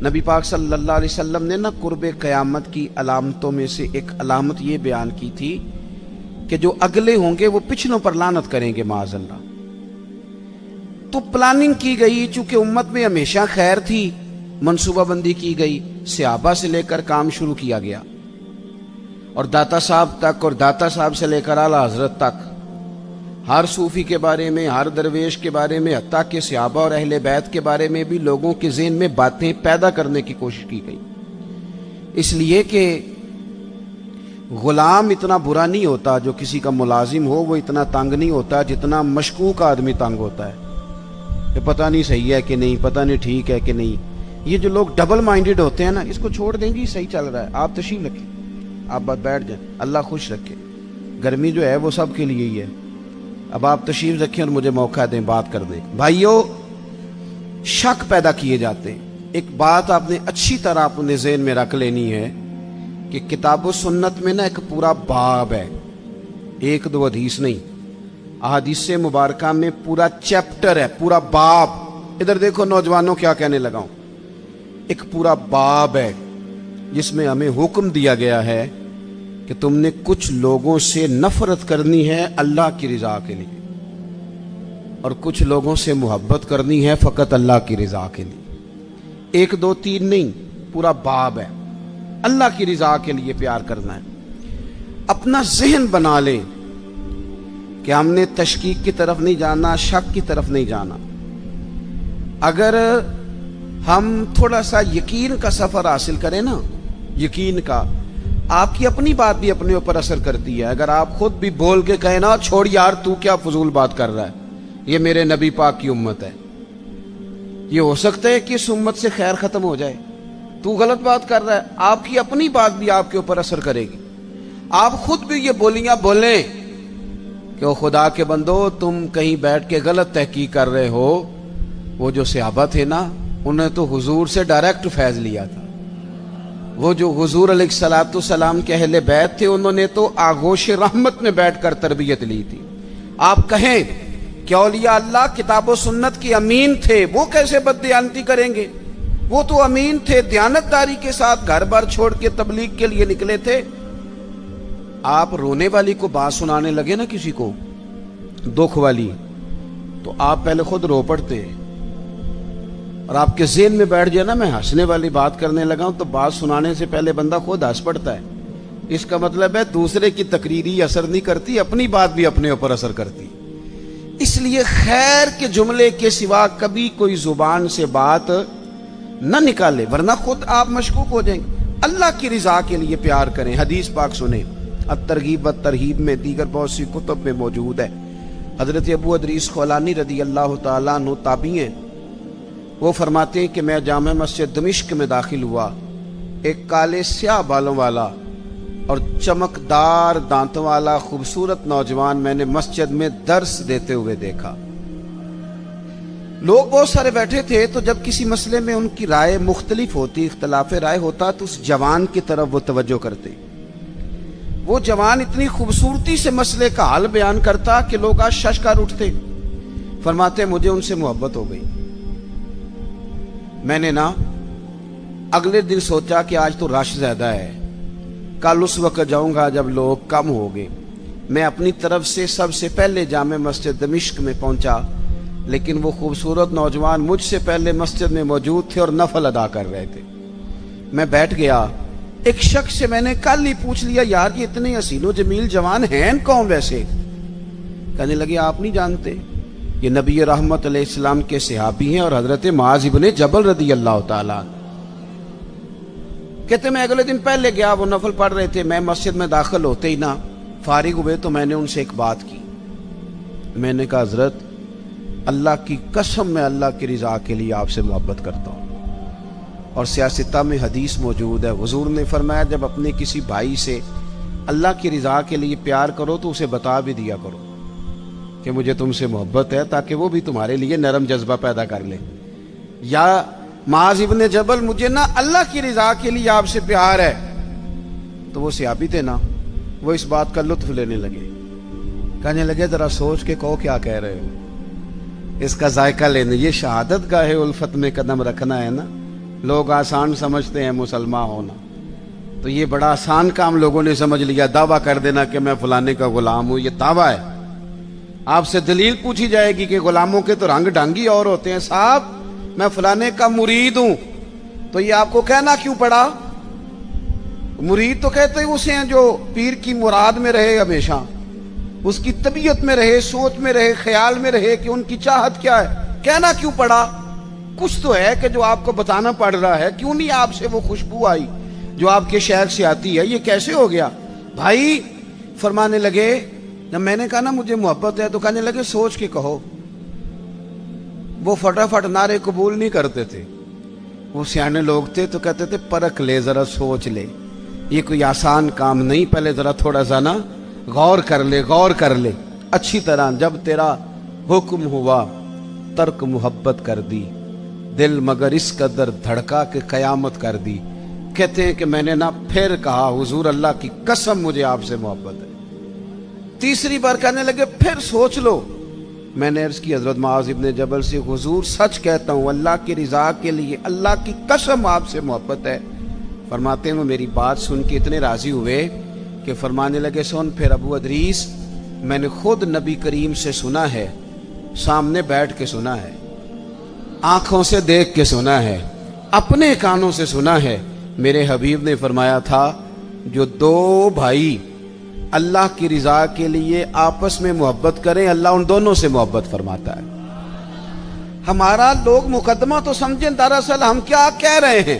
نبی پاک صلی اللہ علیہ وسلم نے نا قرب قیامت کی علامتوں میں سے ایک علامت یہ بیان کی تھی کہ جو اگلے ہوں گے وہ پچھلوں پر لعنت کریں گے معاذ اللہ۔ تو پلاننگ کی گئی، چونکہ امت میں ہمیشہ خیر تھی، منصوبہ بندی کی گئی، صحابہ سے لے کر کام شروع کیا گیا، اور داتا صاحب تک، اور داتا صاحب سے لے کر اعلیٰ حضرت تک، ہر صوفی کے بارے میں، ہر درویش کے بارے میں، حتیٰ کہ صحابہ اور اہل بیت کے بارے میں بھی لوگوں کے ذہن میں باتیں پیدا کرنے کی کوشش کی گئی، اس لیے کہ غلام اتنا برا نہیں ہوتا جو کسی کا ملازم ہو، وہ اتنا تنگ نہیں ہوتا جتنا مشکوک آدمی تنگ ہوتا ہے کہ پتہ نہیں صحیح ہے کہ نہیں، پتہ نہیں ٹھیک ہے کہ نہیں۔ یہ جو لوگ ڈبل مائنڈڈ ہوتے ہیں نا، اس کو چھوڑ دیں گے، صحیح چل رہا ہے، آپ تشریف رکھیں، آپ بات بیٹھ جائیں، اللہ خوش رکھے۔ گرمی جو ہے وہ سب کے لیے ہی ہے، اب آپ تشریف رکھیں اور مجھے موقع دیں بات کرنے۔ بھائیو، شک پیدا کیے جاتے ہیں۔ ایک بات آپ نے اچھی طرح اپنے ذہن میں رکھ لینی ہے کہ کتاب و سنت میں نا ایک پورا باب ہے، ایک دو حدیث نہیں، احادیث مبارکہ میں پورا چیپٹر ہے، پورا باب۔ ادھر دیکھو نوجوانوں، کیا کہنے لگا ہوں، ایک پورا باب ہے جس میں ہمیں حکم دیا گیا ہے کہ تم نے کچھ لوگوں سے نفرت کرنی ہے اللہ کی رضا کے لیے، اور کچھ لوگوں سے محبت کرنی ہے فقط اللہ کی رضا کے لیے۔ ایک دو تین نہیں، پورا باب ہے، اللہ کی رضا کے لیے پیار کرنا ہے۔ اپنا ذہن بنا لیں کہ ہم نے تشکیک کی طرف نہیں جانا، شک کی طرف نہیں جانا۔ اگر ہم تھوڑا سا یقین کا سفر حاصل کریں نا، یقین کا، آپ کی اپنی بات بھی اپنے اوپر اثر کرتی ہے۔ اگر آپ خود بھی بول کے کہیں نا، چھوڑ یار تو کیا فضول بات کر رہا ہے، یہ میرے نبی پاک کی امت ہے، یہ ہو سکتا ہے کہ اس امت سے خیر ختم ہو جائے، تو غلط بات کر رہا ہے، آپ کی اپنی بات بھی آپ کے اوپر اثر کرے گی۔ آپ خود بھی یہ بولیاں بولیں کہ وہ خدا کے بندو، تم کہیں بیٹھ کے غلط تحقیق کر رہے ہو، وہ جو صحابہ تھے نا، انہیں تو حضور سے ڈائریکٹ فیض لیا تھا۔ وہ جو حضور علیہ الصلوۃ والسلام کے اہل بیت تھے، انہوں نے تو آغوش رحمت میں بیٹھ کر تربیت لی تھی۔ آپ کہیں کہ اولیاء اللہ کتاب و سنت کی امین تھے، وہ کیسے بددیانتی کریں گے؟ وہ تو امین تھے، دیانتداری کے ساتھ گھر بار چھوڑ کے تبلیغ کے لیے نکلے تھے۔ آپ رونے والی کو بات سنانے لگے نا، کسی کو دکھ والی، تو آپ پہلے خود رو پڑتے، اور آپ کے ذہن میں بیٹھ جائے نا میں ہنسنے والی بات کرنے لگا ہوں، تو بات سنانے سے پہلے بندہ خود ہنس پڑتا ہے۔ اس کا مطلب ہے دوسرے کی تقریری اثر نہیں کرتی، اپنی بات بھی اپنے اوپر اثر کرتی۔ اس لیے خیر کے جملے کے سوا کبھی کوئی زبان سے بات نہ نکالے، ورنہ خود آپ مشکوک ہو جائیں گے۔ اللہ کی رضا کے لیے پیار کریں۔ حدیث پاک سنیں، الترغیب والترہیب میں، دیگر بہت سی کتب میں موجود ہے۔ حضرت ابو ادریس خولانی رضی اللہ تعالیٰ عنہ تابعی ہیں، وہ فرماتے ہیں کہ میں جامع مسجد دمشق میں داخل ہوا، ایک کالے سیاہ بالوں والا اور چمکدار دانتوں والا خوبصورت نوجوان میں نے مسجد میں درس دیتے ہوئے دیکھا۔ لوگ بہت سارے بیٹھے تھے، تو جب کسی مسئلے میں ان کی رائے مختلف ہوتی، اختلاف رائے ہوتا، تو اس جوان کی طرف وہ توجہ کرتے۔ وہ جوان اتنی خوبصورتی سے مسئلے کا حل بیان کرتا کہ لوگ آج شش کر اٹھتے۔ فرماتے مجھے ان سے محبت ہو گئی۔ میں نے نا اگلے دن سوچا کہ آج تو رش زیادہ ہے، کل اس وقت جاؤں گا جب لوگ کم ہو گئے۔ میں اپنی طرف سے سب سے پہلے جامع مسجد دمشق میں پہنچا، لیکن وہ خوبصورت نوجوان مجھ سے پہلے مسجد میں موجود تھے اور نفل ادا کر رہے تھے۔ میں بیٹھ گیا۔ ایک شخص سے میں نے کل ہی پوچھ لیا، یار یہ اتنے حسین و جمیل جوان ہیں کون ویسے؟ کہنے لگے آپ نہیں جانتے، یہ نبی رحمت علیہ السلام کے صحابی ہیں اور حضرت معاذ ابن جبل رضی اللہ تعالیٰ۔ کہتے میں اگلے دن پہلے گیا، وہ نفل پڑھ رہے تھے، میں مسجد میں داخل ہوتے ہی نا فارغ ہوئے تو میں نے ان سے ایک بات کی۔ میں نے کہا حضرت اللہ کی قسم میں اللہ کی رضا کے لیے آپ سے محبت کرتا ہوں، اور سیاستہ میں حدیث موجود ہے، حضور نے فرمایا جب اپنے کسی بھائی سے اللہ کی رضا کے لیے پیار کرو تو اسے بتا بھی دیا کرو کہ مجھے تم سے محبت ہے، تاکہ وہ بھی تمہارے لیے نرم جذبہ پیدا کر لے۔ یا معاذ ابن جبل مجھے نا اللہ کی رضا کے لیے آپ سے پیار ہے، تو وہ صحابی تھے نا، وہ اس بات کا لطف لینے لگے، کہنے لگے ذرا سوچ کے کہو کیا کہہ رہے ہو، اس کا ذائقہ لینے۔ یہ شہادت گاہ الفت میں قدم رکھنا ہے نا، لوگ آسان سمجھتے ہیں مسلمان ہونا، تو یہ بڑا آسان کام لوگوں نے سمجھ لیا، دعویٰ کر دینا کہ میں فلانے کا غلام ہوں، یہ دعویٰ ہے۔ آپ سے دلیل پوچھی جائے گی کہ غلاموں کے تو رنگ ڈھنگ ہی اور ہوتے ہیں، صاحب میں فلانے کا مرید ہوں، تو یہ آپ کو کہنا کیوں پڑا؟ مرید تو کہتے ہیں اسے ہیں جو پیر کی مراد میں رہے، ہمیشہ اس کی طبیعت میں رہے، سوچ میں رہے، خیال میں رہے کہ ان کی چاہت کیا ہے۔ کہنا کیوں پڑا؟ کچھ تو ہے کہ جو آپ کو بتانا پڑ رہا ہے۔ کیوں نہیں آپ سے وہ خوشبو آئی جو آپ کے شہر سے آتی ہے؟ یہ کیسے ہو گیا؟ بھائی فرمانے لگے، جب میں نے کہا نا مجھے محبت ہے، تو کہنے لگے سوچ کے کہو۔ وہ فٹافٹ نعرے قبول نہیں کرتے تھے، وہ سیانے لوگ تھے تو کہتے تھے پرکھ لے، ذرا سوچ لے، یہ کوئی آسان کام نہیں، پہلے ذرا تھوڑا سا نا غور کر لے، غور کر لے اچھی طرح۔ جب تیرا حکم ہوا ترک محبت کر دی، دل مگر اس قدر دھڑکا کہ قیامت کر دی۔ کہتے ہیں کہ میں نے نا پھر کہا حضور اللہ کی قسم مجھے آپ سے محبت ہے۔ تیسری بار کہنے لگے پھر سوچ لو۔ میں نے عرض کی حضرت معاذ ابن جبل سے، حضور سچ کہتا ہوں اللہ کی رضا کے لیے اللہ کی قسم آپ سے محبت ہے۔ فرماتے ہیں وہ میری بات سن کے اتنے راضی ہوئے کہ فرمانے لگے سن پھر ابو ادریس، میں نے خود نبی کریم سے سنا ہے، سامنے بیٹھ کے سنا ہے، آنکھوں سے دیکھ کے سنا ہے، اپنے کانوں سے سنا ہے۔ میرے حبیب نے فرمایا تھا جو دو بھائی اللہ کی رضا کے لیے آپس میں محبت کریں اللہ ان دونوں سے محبت فرماتا ہے۔ ہمارا لوگ مقدمہ تو سمجھیں، دراصل ہم کیا کہہ رہے ہیں؟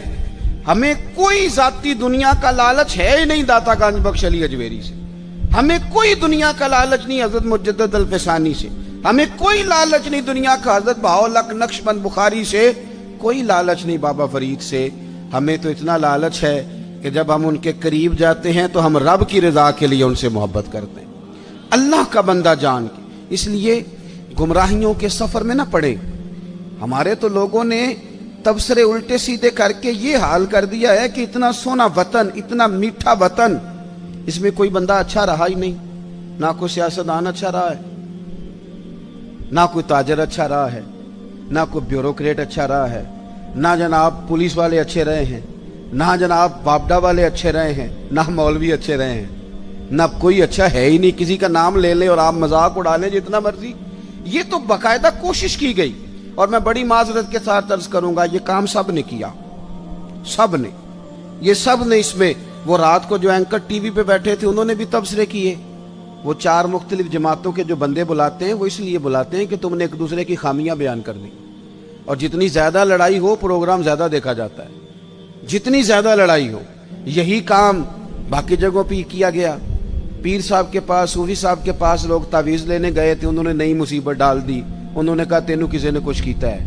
ہمیں کوئی ذاتی دنیا کا لالچ ہے ہی نہیں داتا گنج بخش علی اجمیری سے، ہمیں کوئی دنیا کا لالچ نہیں حضرت مجدد الفسانی سے، ہمیں کوئی لالچ نہیں دنیا کا حضرت بہاءالحق نقشبند بخاری سے، کوئی لالچ نہیں بابا فرید سے۔ ہمیں تو اتنا لالچ ہے کہ جب ہم ان کے قریب جاتے ہیں تو ہم رب کی رضا کے لیے ان سے محبت کرتے ہیں، اللہ کا بندہ جان کے۔ اس لیے گمراہیوں کے سفر میں نہ پڑے۔ ہمارے تو لوگوں نے تبصرے الٹے سیدھے کر کے یہ حال کر دیا ہے کہ اتنا سونا وطن، اتنا میٹھا وطن، اس میں کوئی بندہ اچھا رہا ہی نہیں، نہ کوئی سیاستدان اچھا رہا ہے، نہ کوئی تاجر اچھا رہا ہے، نہ کوئی بیوروکریٹ اچھا رہا ہے، نہ جناب پولیس والے اچھے رہے ہیں، نہ جناب باپڈا والے اچھے رہے ہیں، نہ مولوی اچھے رہے ہیں، نہ کوئی اچھا ہے ہی نہیں۔ کسی کا نام لے لیں اور آپ مذاق اڑا لیں جتنا مرضی۔ یہ تو باقاعدہ کوشش کی گئی، اور میں بڑی معذرت کے ساتھ عرض کروں گا یہ کام سب نے کیا، سب نے، یہ سب نے اس میں۔ وہ رات کو جو اینکر ٹی وی پہ بیٹھے تھے انہوں نے بھی تبصرے کیے۔ وہ چار مختلف جماعتوں کے جو بندے بلاتے ہیں وہ اس لیے بلاتے ہیں کہ تم نے ایک دوسرے کی خامیاں بیان کر دی، اور جتنی زیادہ لڑائی ہو پروگرام زیادہ دیکھا جاتا ہے، جتنی زیادہ لڑائی ہو۔ یہی کام باقی جگہوں پہ کیا گیا۔ پیر صاحب کے پاس، صوفی صاحب کے پاس لوگ تعویذ لینے گئے تھے، انہوں نے نئی مصیبت ڈال دی، انہوں نے کہا تینوں کسی نے کچھ کیتا ہے۔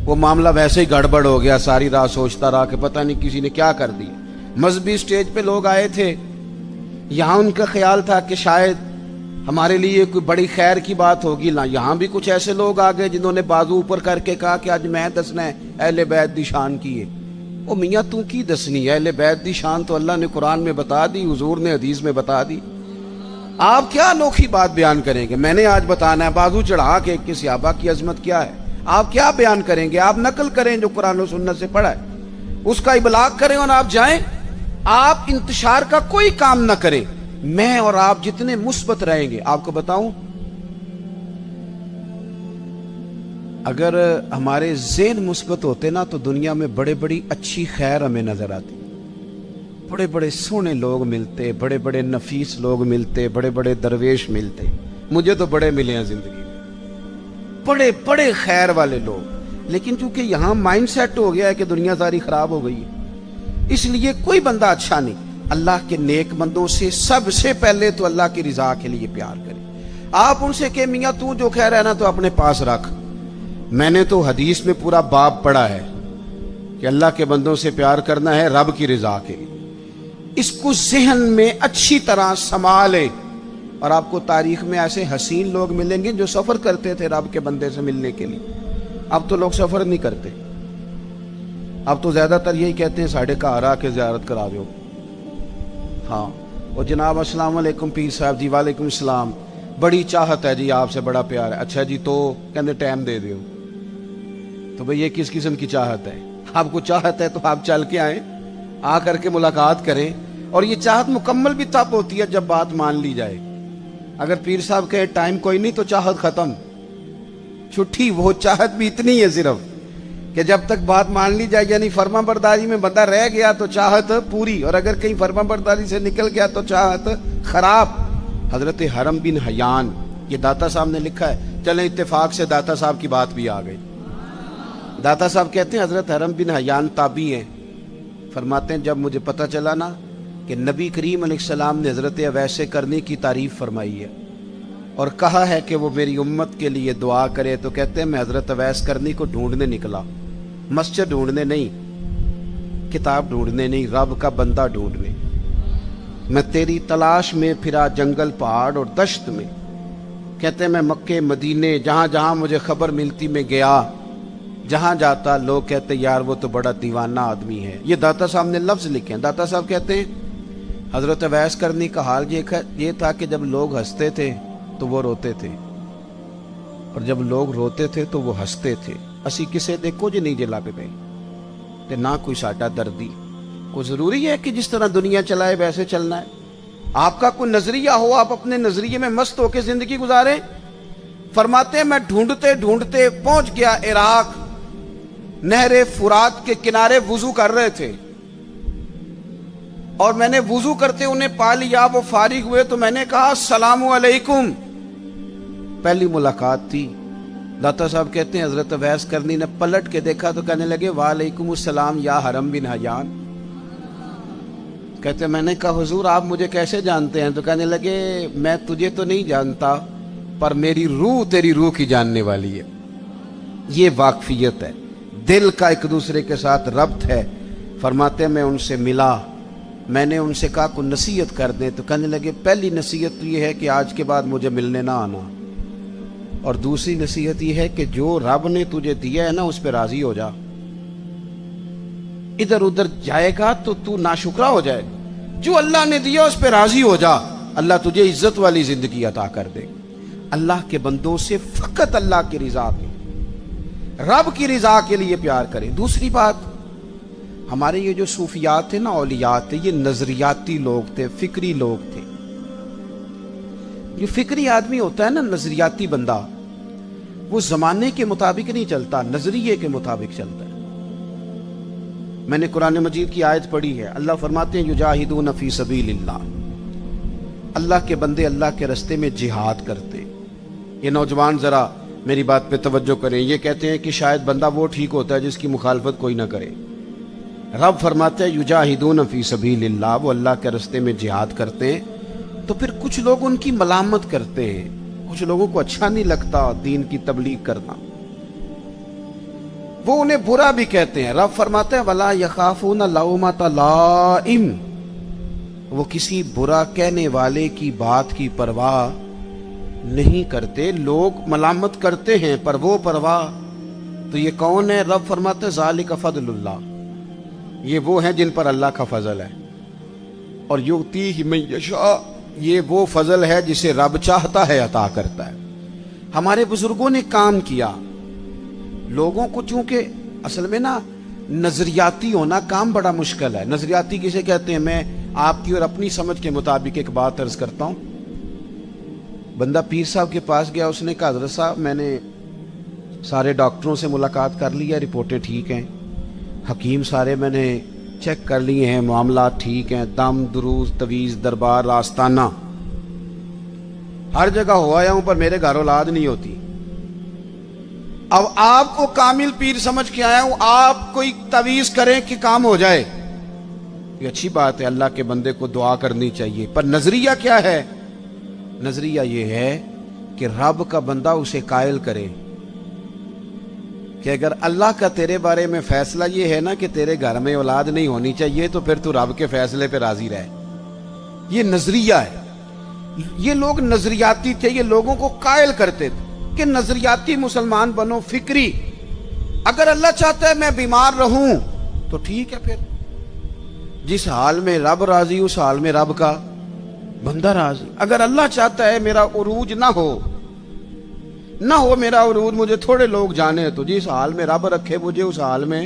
وہ معاملہ ویسے ہی گڑبڑ ہو گیا، ساری رات سوچتا رہا کہ پتہ نہیں کسی نے کیا کر دی۔ مذہبی سٹیج پہ لوگ آئے تھے، یہاں ان کا خیال تھا کہ شاید ہمارے لیے کوئی بڑی خیر کی بات ہوگی، نہ یہاں بھی کچھ ایسے لوگ آ گئے جنہوں نے بازو اوپر کر کے کہا کہ آج میں دسنا ہے اہل بیت دی شان کی ہے۔ او میاں تو کی دسنی ہے؟ اہل بیت دی شان تو اللہ نے قرآن میں بتا دی، حضور نے حدیث میں بتا دی، آپ کیا انوکھی بات بیان کریں گے؟ میں نے آج بتانا ہے بازو چڑھا کے کہ صحابہ کی عظمت کیا ہے، آپ کیا بیان کریں گے؟ آپ نقل کریں جو قرآن و سنت سے پڑھا ہے، اس کا ابلاغ کریں اور آپ جائیں۔ آپ انتشار کا کوئی کام نہ کریں۔ میں اور آپ جتنے مثبت رہیں گے، آپ کو بتاؤں اگر ہمارے ذہن مثبت ہوتے نا تو دنیا میں بڑے بڑی اچھی خیر ہمیں نظر آتی، بڑے بڑے سونے لوگ ملتے، بڑے بڑے نفیس لوگ ملتے، بڑے بڑے درویش ملتے۔ مجھے تو بڑے ملے ہیں زندگی میں، بڑے بڑے خیر والے لوگ، لیکن چونکہ یہاں مائنڈ سیٹ ہو گیا ہے کہ دنیا ساری خراب ہو گئی ہے، اس لیے کوئی بندہ اچھا نہیں۔ اللہ کے نیک بندوں سے سب سے پہلے تو اللہ کی رضا کے لیے پیار کریں۔ آپ ان سے کہ میاں تو جو کہہ رہا ہے نا تو اپنے پاس رکھ، میں نے تو حدیث میں پورا باب پڑھا ہے کہ اللہ کے بندوں سے پیار کرنا ہے رب کی رضا کے لیے۔ اس کو ذہن میں اچھی طرح سنبھالے، اور آپ کو تاریخ میں ایسے حسین لوگ ملیں گے جو سفر کرتے تھے رب کے بندے سے ملنے کے لیے۔ اب تو لوگ سفر نہیں کرتے، اب تو زیادہ تر یہی کہتے ہیں ساڑھے گھر آ کے زیارت کرا دو۔ ہاں وہ جناب السلام علیکم پیر صاحب جی، وعلیکم السلام، بڑی چاہت ہے جی آپ سے، بڑا پیار ہے، اچھا جی تو کہندے ٹائم دے دیو۔ تو بھئی یہ کس قسم کی چاہت ہے؟ آپ کو چاہت ہے تو آپ چل کے آئیں، آ کر کے ملاقات کریں. اور یہ چاہت مکمل بھی تب ہوتی ہے جب بات مان لی جائے. اگر پیر صاحب کہے ٹائم کوئی نہیں تو چاہت ختم، چھٹی. وہ چاہت بھی اتنی ہے صرف کہ جب تک بات مان لی جائے، یعنی فرما برداری میں بندہ رہ گیا تو چاہت پوری، اور اگر کہیں فرما برداری سے نکل گیا تو چاہت خراب. حضرت حرم بن حیان، یہ داتا صاحب نے لکھا ہے، چلیں اتفاق سے داتا صاحب کی بات بھی آ گئی. داتا صاحب کہتے ہیں حضرت حرم بن حیان تابعی ہیں. فرماتے ہیں جب مجھے پتہ چلا نا کہ نبی کریم علیہ السلام نے حضرت اویس کرنی کی تعریف فرمائی ہے اور کہا ہے کہ وہ میری امت کے لیے دعا کرے، تو کہتے ہیں میں حضرت اویس کرنی کو ڈھونڈنے نکلا. مسجد ڈھونڈنے نہیں، کتاب ڈھونڈنے نہیں، رب کا بندہ ڈھونڈنے. میں تیری تلاش میں پھرا جنگل پہاڑ اور دشت میں. کہتے ہیں میں مکے مدینے جہاں جہاں مجھے خبر ملتی میں گیا. جہاں جاتا لوگ کہتے یار وہ تو بڑا دیوانہ آدمی ہے. یہ داتا صاحب نے لفظ لکھے ہیں. داتا صاحب کہتے ہیں حضرت اویس کرنی کا حال یہ تھا کہ جب لوگ ہنستے تھے تو وہ روتے تھے، اور جب لوگ روتے تھے تو وہ ہنستے تھے. اسی کسے دے کچھ نہیں جے لگ گئے تے نہ کوئی ساڈا دردی. کوئی ضروری ہے کہ جس طرح دنیا چلائے ویسے چلنا ہے؟ آپ کا کوئی نظریہ ہو، آپ اپنے نظریے میں مست ہو کے زندگی گزاریں. فرماتے ہیں میں ڈھونڈتے ڈھونڈتے پہنچ گیا عراق. نہر فرات کے کنارے وضو کر رہے تھے اور میں نے وضو کرتے انہیں پا لیا. وہ فارغ ہوئے تو میں نے کہا السلام علیکم. پہلی ملاقات تھی. داتا صاحب کہتے ہیں حضرت اویس کرنی نے پلٹ کے دیکھا تو کہنے لگے وعلیکم السلام یا حرم بن حیان. کہتے ہیں میں نے کہا حضور آپ مجھے کیسے جانتے ہیں؟ تو کہنے لگے میں تجھے تو نہیں جانتا پر میری روح تیری روح کی جاننے والی ہے. یہ واقفیت ہے، دل کا ایک دوسرے کے ساتھ ربط ہے. فرماتے ہیں میں ان سے ملا، میں نے ان سے کہا کوئی نصیحت کر دیں. تو کہنے لگے پہلی نصیحت تو یہ ہے کہ آج کے بعد مجھے ملنے نہ آنا، اور دوسری نصیحت یہ ہے کہ جو رب نے تجھے دیا ہے نا اس پہ راضی ہو جا. ادھر ادھر جائے گا تو تو ناشکرا ہو جائے. جو اللہ نے دیا اس پہ راضی ہو جا، اللہ تجھے عزت والی زندگی عطا کر دے. اللہ کے بندوں سے فقط اللہ کی رضا کے، رب کی رضا کے لیے پیار کریں. دوسری بات، ہمارے یہ جو صوفیات تھے نا، اولیات تھے، یہ نظریاتی لوگ تھے، فکری لوگ تھے. جو فکری آدمی ہوتا ہے نا، نظریاتی بندہ، وہ زمانے کے مطابق نہیں چلتا، نظریے کے مطابق چلتا ہے. میں نے قرآن مجید کی آیت پڑھی ہے، اللہ فرماتے ہیں یجاہدون فی سبیل اللہ، اللہ کے بندے اللہ کے رستے میں جہاد کرتے. یہ نوجوان ذرا میری بات پہ توجہ کریں. یہ کہتے ہیں کہ شاید بندہ وہ ٹھیک ہوتا ہے جس کی مخالفت کوئی نہ کرے. رب فرماتے ہیں یجاہدون فی سبیل اللہ، وہ اللہ کے رستے میں جہاد کرتے ہیں. تو پھر کچھ لوگ ان کی ملامت کرتے ہیں، کچھ لوگوں کو اچھا نہیں لگتا دین کی تبلیغ کرنا، وہ انہیں برا بھی کہتے ہیں. رب فرماتے ہیں وَلَا يَخَافُونَ لَوْمَةَ لَائِمٍ، وہ کسی برا کہنے والے کی بات کی پرواہ نہیں کرتے. لوگ ملامت کرتے ہیں پر وہ پرواہ. تو یہ کون ہے؟ رب فرماتے ہیں ذَلِكَ فَضْلُ اللَّهِ، یہ وہ ہیں جن پر اللہ کا فضل ہے. اور یؤتیہ من یشاء، یہ وہ فضل ہے جسے رب چاہتا ہے عطا کرتا ہے. ہمارے بزرگوں نے کام کیا. لوگوں کو چونکہ اصل میں نا نظریاتی ہونا کام بڑا مشکل ہے. نظریاتی کسے کہتے ہیں؟ میں آپ کی اور اپنی سمجھ کے مطابق ایک بات عرض کرتا ہوں. بندہ پیر صاحب کے پاس گیا، اس نے کہا حضرت صاحب میں نے سارے ڈاکٹروں سے ملاقات کر لی ہے، رپورٹیں ٹھیک ہیں، حکیم سارے میں نے چیک کر لیے ہیں، معاملات ٹھیک ہیں، دم دروز تویز دربار آستانہ ہر جگہ ہو آیا ہوں پر میرے گھر اولاد نہیں ہوتی. اب آپ کو کامل پیر سمجھ کے آیا ہوں، آپ کوئی تویز کریں کہ کام ہو جائے. یہ اچھی بات ہے، اللہ کے بندے کو دعا کرنی چاہیے. پر نظریہ کیا ہے؟ نظریہ یہ ہے کہ رب کا بندہ اسے قائل کرے کہ اگر اللہ کا تیرے بارے میں فیصلہ یہ ہے نا کہ تیرے گھر میں اولاد نہیں ہونی چاہیے تو پھر تو رب کے فیصلے پہ راضی رہے. یہ نظریہ ہے. یہ لوگ نظریاتی تھے، یہ لوگوں کو قائل کرتے تھے کہ نظریاتی مسلمان بنو، فکری. اگر اللہ چاہتا ہے میں بیمار رہوں تو ٹھیک ہے، پھر جس حال میں رب راضی اس حال میں رب کا بندہ راضی. اگر اللہ چاہتا ہے میرا عروج نہ ہو میرا عروج، مجھے تھوڑے لوگ جانے، تو جس حال میں رب رکھے مجھے اس حال میں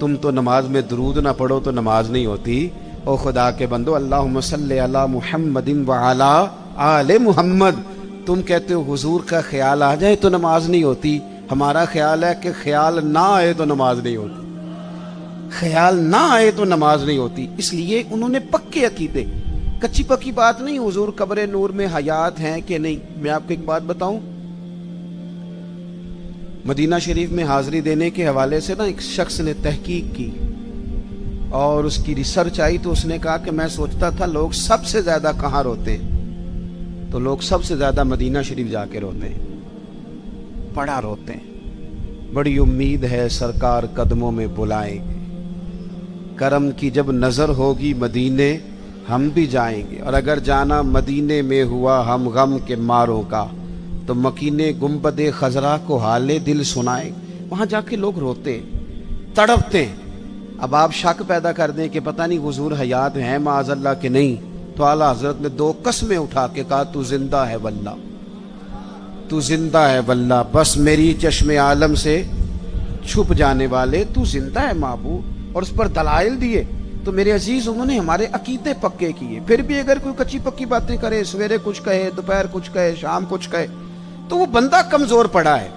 تم تو نماز میں درود نہ پڑھو تو نماز نہیں ہوتی۔ او خدا کے بندو، اللہم صلی علی محمد وعلی آل محمد، تم کہتے ہو حضور کا خیال آ جائے تو نماز نہیں ہوتی، ہمارا خیال ہے کہ خیال نہ آئے تو نماز نہیں ہوتی، خیال نہ آئے تو نماز نہیں ہوتی۔ اس لیے انہوں نے پکے عقیدے، کچی پکی بات نہیں حضور قبر نور میں حیات ہیں کہ نہیں۔ میں آپ کو ایک بات بتاؤں، مدینہ شریف میں حاضری دینے کے حوالے سے ایک شخص نے تحقیق کی اور اس کی ریسرچ آئی تو اس نے کہا کہ میں سوچتا تھا لوگ سب سے زیادہ کہاں روتے ہیں، تو لوگ سب سے زیادہ مدینہ شریف جا کے روتے ہیں، بڑا روتے ہیں۔ بڑی امید ہے سرکار قدموں میں بلائیں گے، کرم کی جب نظر ہوگی مدینے ہم بھی جائیں گے، اور اگر جانا مدینے میں ہوا ہم غم کے ماروں کا تو مکینے گنبد خضرا کو حال دل سنائیں۔ وہاں جا کے لوگ روتے تڑپتے ہیں۔ اب آپ شک پیدا کر دیں کہ پتہ نہیں حضور حیات ہیں معاذ اللہ کہ نہیں، تو اعلیٰ حضرت نے 2 قسمیں اٹھا کے کہا تو زندہ ہے واللہ، تو زندہ ہے واللہ، بس میری چشم عالم سے چھپ جانے والے تو زندہ ہے معبود، اور اس پر دلائل دیے۔ تو میرے عزیز، انہوں نے ہمارے عقیدے پکے کیے۔ پھر بھی اگر کوئی کچی پکی باتیں کرے، سویرے کچھ کہے، دوپہر کچھ کہے، شام کچھ کہے، تو وہ بندہ کمزور پڑا ہے،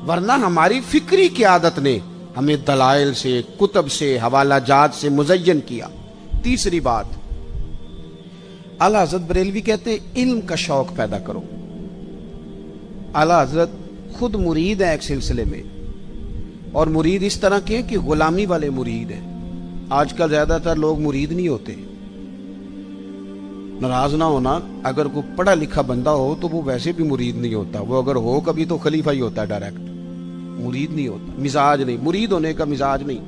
ورنہ ہماری فکری قیادت نے ہمیں دلائل سے، کتب سے، حوالہ جات سے مزین کیا۔ تیسری بات، اعلیٰ حضرت بریلوی کہتے ہیں علم کا شوق پیدا کرو۔ اعلیٰ حضرت خود مرید ہیں ایک سلسلے میں، اور مرید اس طرح کے ہیں کہ غلامی والے مرید ہیں۔ آج کل زیادہ تر لوگ مرید نہیں ہوتے، ناراض نہ ہونا، اگر کوئی پڑھا لکھا بندہ ہو تو وہ ویسے بھی مرید نہیں ہوتا، وہ اگر ہو کبھی تو خلیفہ ہی ہوتا ہے ڈائریکٹ، مرید نہیں ہوتا، مزاج نہیں، مرید ہونے کا مزاج نہیں،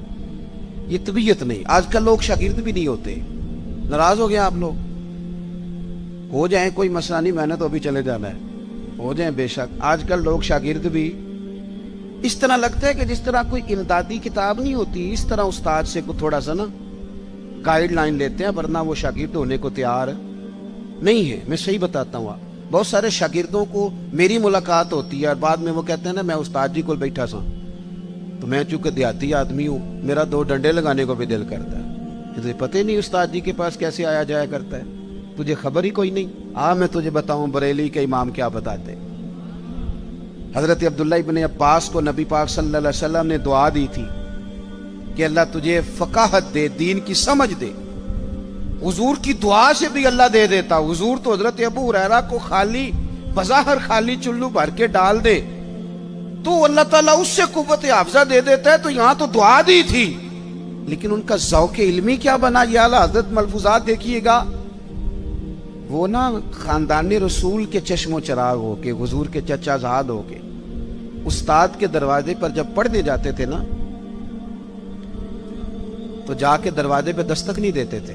یہ طبیعت نہیں۔ آج کل لوگ شاگرد بھی نہیں ہوتے، ناراض ہو گیا آپ لوگ، ہو جائیں کوئی مسئلہ نہیں، میں نے تو ابھی چلے جانا ہے، ہو جائیں بے شک۔ آج کل لوگ شاگرد بھی اس طرح لگتا ہے کہ جس طرح کوئی امدادی کتاب نہیں ہوتی، اس طرح استاد سے کو تھوڑا سا گائیڈ لائن لیتے ہیں، ورنہ وہ شاگرد ہونے کو تیار نہیں ہے۔ میں صحیح بتاتا ہوں، بہت سارے شاگردوں کو میری ملاقات ہوتی ہے اور بعد میں وہ کہتے ہیں نا میں استاد جی کو بیٹھا سا، تو میں چونکہ دیہاتی آدمی ہوں، میرا 2 ڈنڈے لگانے کو بھی دل کرتا ہے، تجھے پتہ ہی نہیں استاد جی کے پاس کیسے آیا جایا کرتا ہے، تجھے خبر ہی کوئی نہیں۔ میں تجھے بتاؤں بریلی کے امام کیا بتاتے۔ حضرت عبداللہ ابن عباس کو نبی پاک صلی اللہ علیہ وسلم نے دعا دی تھی کہ اللہ تجھے فقاہت دے، دین کی سمجھ دے۔ حضور کی دعا سے بھی اللہ دے دیتا۔ حضور تو حضرت ابو ہریرہ کو خالی بظاہر خالی چلو بھر کے ڈال دے تو اللہ تعالیٰ اس سے قوت حافظہ دے دیتا ہے، تو یہاں تو دعا دی تھی، لیکن ان کا ذوق علمی کیا بنا، یہ اعلیٰ حضرت ملفوظات دیکھیے گا۔ وہ خاندان رسول کے چشم و چراغ ہو کے، حضور کے چچا زاد ہو کے، استاد کے دروازے پر جب پڑھنے جاتے تھے تو جا کے دروازے پہ دستک نہیں دیتے تھے،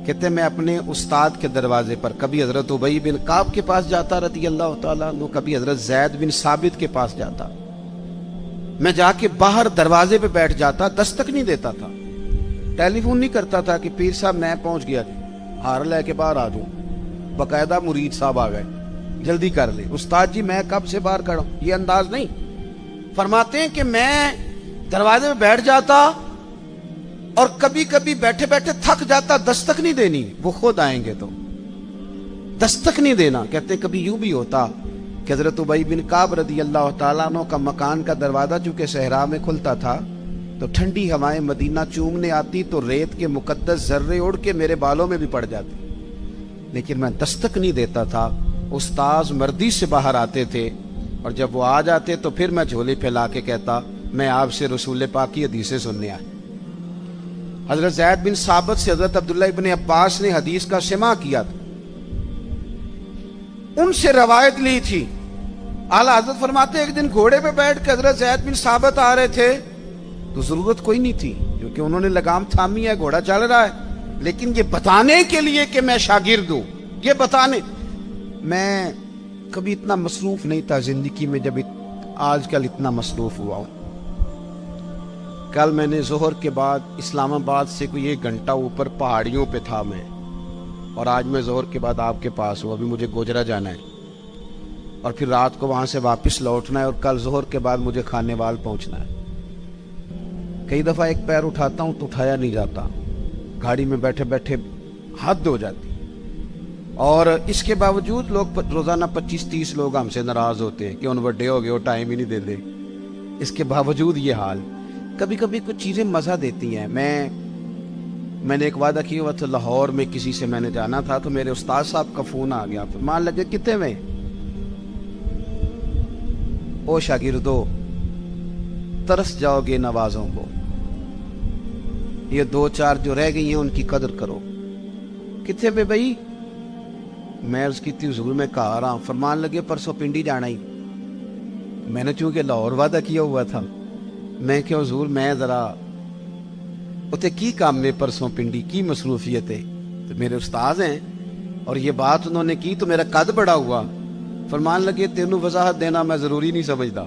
کہتے میں اپنے استاد کے دروازے پر کبھی حضرت ابی بن کعب کے پاس جاتا رضی اللہ تعالیٰ عنہ، کبھی حضرت زید بن ثابت کے پاس جاتا، میں جا کے باہر دروازے پہ بیٹھ جاتا، دستک نہیں دیتا تھا، ٹیلی فون نہیں کرتا تھا کہ پیر صاحب میں پہنچ گیا جی، ہار لے کے باہر آ جاؤں، باقاعدہ مرید صاحب آ گئے جلدی کر لے، استاد جی میں کب سے باہر کھڑا ہوں، یہ انداز نہیں۔ فرماتے ہیں کہ میں دروازے پہ بیٹھ جاتا اور کبھی کبھی بیٹھے بیٹھے تھک جاتا، دستک نہیں دینی، وہ خود آئیں گے تو دستک نہیں دینا۔ کہتے کبھی یوں بھی ہوتا کہ حضرت ابی بن کعب رضی اللہ تعالیٰ عنہ کا مکان کا دروازہ چونکہ صحرا میں کھلتا تھا تو ٹھنڈی ہوائیں مدینہ چومنے آتی تو ریت کے مقدس ذرے اڑ کے میرے بالوں میں بھی پڑ جاتی، لیکن میں دستک نہیں دیتا تھا۔ استاذ مردی سے باہر آتے تھے اور جب وہ آ جاتے تو پھر میں جھولی پھیلا کے کہتا میں آپ سے رسول پاک کی حدیثیں سننے آیا۔ حضرت زید بن ثابت سے حضرت عبداللہ ابن عباس نے حدیث کا سماع کیا تھا، ان سے روایت لی تھی۔ اعلیٰ حضرت فرماتے ایک دن گھوڑے پہ بیٹھ کے حضرت زید بن ثابت آ رہے تھے تو ضرورت کوئی نہیں تھی کیونکہ انہوں نے لگام تھامی ہے، گھوڑا چل رہا ہے، لیکن یہ بتانے کے لیے کہ میں شاگرد ہوں، یہ بتانے۔ میں کبھی اتنا مصروف نہیں تھا زندگی میں جب آج کل اتنا مصروف ہوا ہوں۔ کل میں نے ظہر کے بعد اسلام آباد سے کوئی 1 گھنٹہ اوپر پہاڑیوں پہ تھا میں، اور آج میں ظہر کے بعد آپ کے پاس ہوں، ابھی مجھے گوجرا جانا ہے اور پھر رات کو وہاں سے واپس لوٹنا ہے، اور کل ظہر کے بعد مجھے خانے وال پہنچنا ہے۔ کئی دفعہ ایک پیر اٹھاتا ہوں تو اٹھایا نہیں جاتا، گاڑی میں بیٹھے بیٹھے حد ہو جاتی، اور اس کے باوجود لوگ روزانہ 25-30 لوگ ہم سے ناراض ہوتے ہیں کہ ان بڑے ہو گئے وہ ٹائم ہی نہیں دیتے۔ اس کے باوجود یہ حال، کبھی کبھی کچھ چیزیں مزہ دیتی ہیں۔ میں نے ایک وعدہ کیا ہوا تھا، لاہور میں کسی سے میں نے جانا تھا، تو میرے استاد صاحب کا فون آ گیا، فرمان لگے کتنے میں؟ او شاگردو، ترس جاؤ گے نوازوں کو، یہ 2-4 جو رہ گئی ہیں ان کی قدر کرو۔ کتنے میں بھائی؟ میں اس کی تھی حضور میں کہا رہا ہوں۔ فرمان لگے پرسوں پنڈی جانا ہی۔ میں نے چونکہ لاہور وعدہ کیا ہوا تھا، میں کہ حضور میں ذرا اتنے کی کام میں پرسوں پنڈی کی مصروفیت ہے، تو میرے استاذ ہیں اور یہ بات انہوں نے کی تو میرا قد بڑا ہوا۔ فرمان لگے تینوں وضاحت دینا میں ضروری نہیں سمجھتا،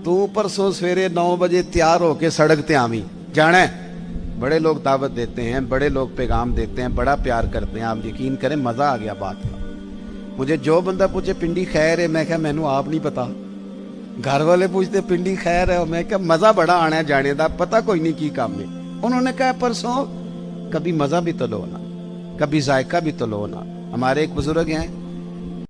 تو پرسوں سویرے 9 بجے تیار ہو کے سڑک تے آویں، جانا ہے۔ بڑے لوگ دعوت دیتے ہیں، بڑے لوگ پیغام دیتے ہیں، بڑا پیار کرتے ہیں، آپ یقین کریں مزہ آ گیا بات کا۔ مجھے جو بندہ پوچھے پنڈی خیر ہے، میں کہا مینوں آپ نہیں پتا۔ گھر والے پوچھتے پنڈی خیر ہے، میں کہا مزہ بڑا آنا ہے جانے دا، پتہ کوئی نہیں کی کام میں۔ انہوں نے کہا پرسوں کبھی مزہ بھی تو لو نا، کبھی ذائقہ بھی تو لو نا۔ ہمارے ایک بزرگ ہیں